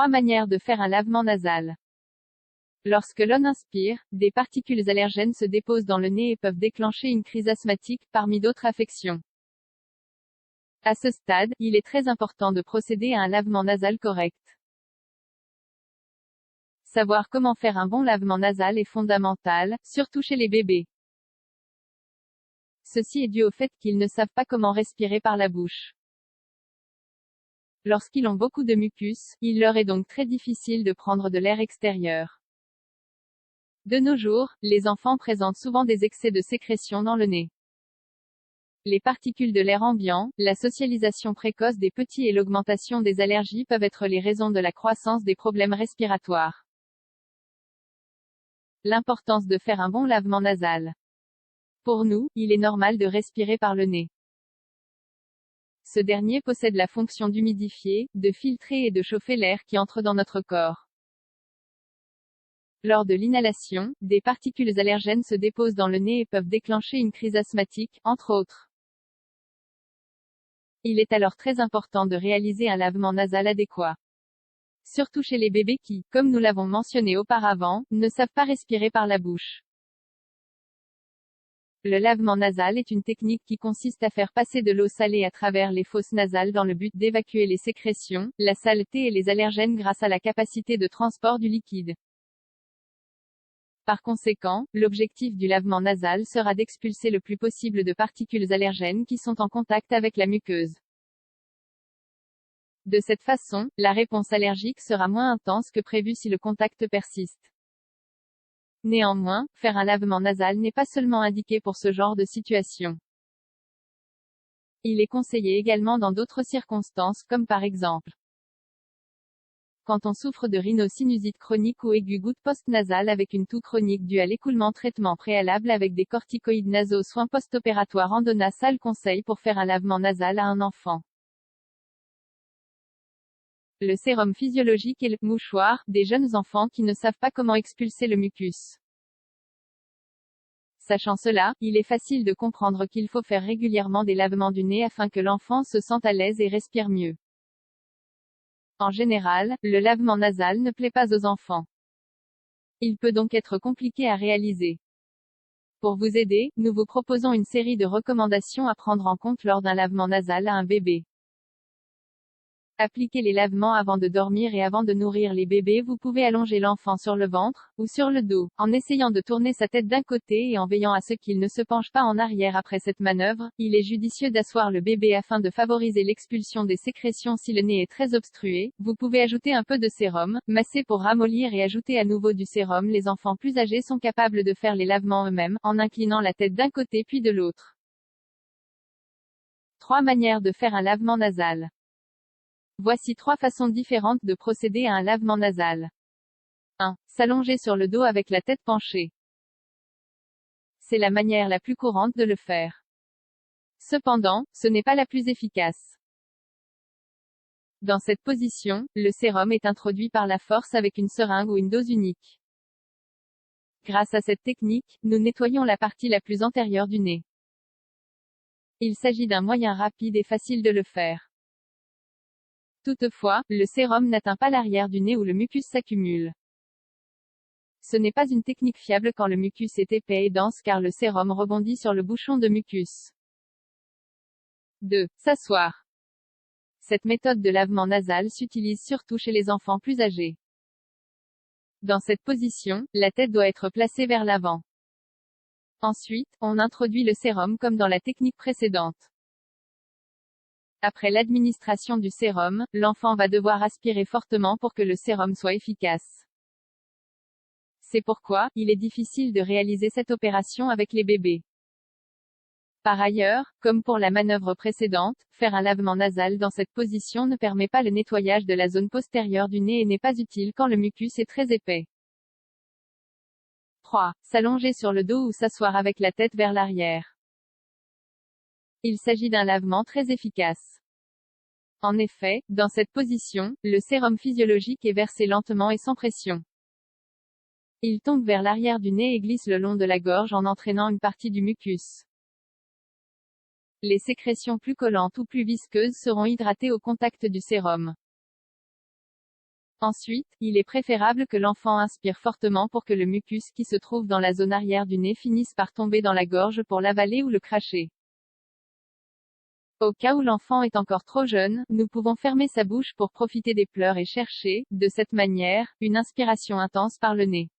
3 manières de faire un lavement nasal. Lorsque l'on inspire, des particules allergènes se déposent dans le nez et peuvent déclencher une crise asthmatique, parmi d'autres affections. À ce stade, il est très important de procéder à un lavement nasal correct. Savoir comment faire un bon lavement nasal est fondamental, surtout chez les bébés. Ceci est dû au fait qu'ils ne savent pas comment respirer par la bouche. Lorsqu'ils ont beaucoup de mucus, il leur est donc très difficile de prendre de l'air extérieur. De nos jours, les enfants présentent souvent des excès de sécrétion dans le nez. Les particules de l'air ambiant, la socialisation précoce des petits et l'augmentation des allergies peuvent être les raisons de la croissance des problèmes respiratoires. L'importance de faire un bon lavement nasal. Pour nous, il est normal de respirer par le nez. Ce dernier possède la fonction d'humidifier, de filtrer et de chauffer l'air qui entre dans notre corps. Lors de l'inhalation, des particules allergènes se déposent dans le nez et peuvent déclencher une crise asthmatique, entre autres. Il est alors très important de réaliser un lavement nasal adéquat. Surtout chez les bébés qui, comme nous l'avons mentionné auparavant, ne savent pas respirer par la bouche. Le lavement nasal est une technique qui consiste à faire passer de l'eau salée à travers les fosses nasales dans le but d'évacuer les sécrétions, la saleté et les allergènes grâce à la capacité de transport du liquide. Par conséquent, l'objectif du lavement nasal sera d'expulser le plus possible de particules allergènes qui sont en contact avec la muqueuse. De cette façon, la réponse allergique sera moins intense que prévu si le contact persiste. Néanmoins, faire un lavement nasal n'est pas seulement indiqué pour ce genre de situation. Il est conseillé également dans d'autres circonstances comme par exemple quand on souffre de rhinosinusite chronique ou aiguë goutte post-nasale avec une toux chronique due à l'écoulement traitement préalable avec des corticoïdes nasaux soins post-opératoires endonasal conseil pour faire un lavement nasal à un enfant. Le sérum physiologique et le mouchoir des jeunes enfants qui ne savent pas comment expulser le mucus. Sachant cela, il est facile de comprendre qu'il faut faire régulièrement des lavements du nez afin que l'enfant se sente à l'aise et respire mieux. En général, le lavement nasal ne plaît pas aux enfants. Il peut donc être compliqué à réaliser. Pour vous aider, nous vous proposons une série de recommandations à prendre en compte lors d'un lavement nasal à un bébé. Appliquez les lavements avant de dormir et avant de nourrir les bébés. Vous pouvez allonger l'enfant sur le ventre, ou sur le dos, en essayant de tourner sa tête d'un côté et en veillant à ce qu'il ne se penche pas en arrière après cette manœuvre. Il est judicieux d'asseoir le bébé afin de favoriser l'expulsion des sécrétions si le nez est très obstrué. Vous pouvez ajouter un peu de sérum, masser pour ramollir et ajouter à nouveau du sérum. Les enfants plus âgés sont capables de faire les lavements eux-mêmes, en inclinant la tête d'un côté puis de l'autre. 3 manières de faire un lavement nasal. Voici 3 façons différentes de procéder à un lavement nasal. 1. S'allonger sur le dos avec la tête penchée. C'est la manière la plus courante de le faire. Cependant, ce n'est pas la plus efficace. Dans cette position, le sérum est introduit par la force avec une seringue ou une dose unique. Grâce à cette technique, nous nettoyons la partie la plus antérieure du nez. Il s'agit d'un moyen rapide et facile de le faire. Toutefois, le sérum n'atteint pas l'arrière du nez où le mucus s'accumule. Ce n'est pas une technique fiable quand le mucus est épais et dense car le sérum rebondit sur le bouchon de mucus. 2. S'asseoir. Cette méthode de lavement nasal s'utilise surtout chez les enfants plus âgés. Dans cette position, la tête doit être placée vers l'avant. Ensuite, on introduit le sérum comme dans la technique précédente. Après l'administration du sérum, l'enfant va devoir aspirer fortement pour que le sérum soit efficace. C'est pourquoi, il est difficile de réaliser cette opération avec les bébés. Par ailleurs, comme pour la manœuvre précédente, faire un lavement nasal dans cette position ne permet pas le nettoyage de la zone postérieure du nez et n'est pas utile quand le mucus est très épais. 3. S'allonger sur le dos ou s'asseoir avec la tête vers l'arrière. Il s'agit d'un lavement très efficace. En effet, dans cette position, le sérum physiologique est versé lentement et sans pression. Il tombe vers l'arrière du nez et glisse le long de la gorge en entraînant une partie du mucus. Les sécrétions plus collantes ou plus visqueuses seront hydratées au contact du sérum. Ensuite, il est préférable que l'enfant inspire fortement pour que le mucus qui se trouve dans la zone arrière du nez finisse par tomber dans la gorge pour l'avaler ou le cracher. Au cas où l'enfant est encore trop jeune, nous pouvons fermer sa bouche pour profiter des pleurs et chercher, de cette manière, une inspiration intense par le nez.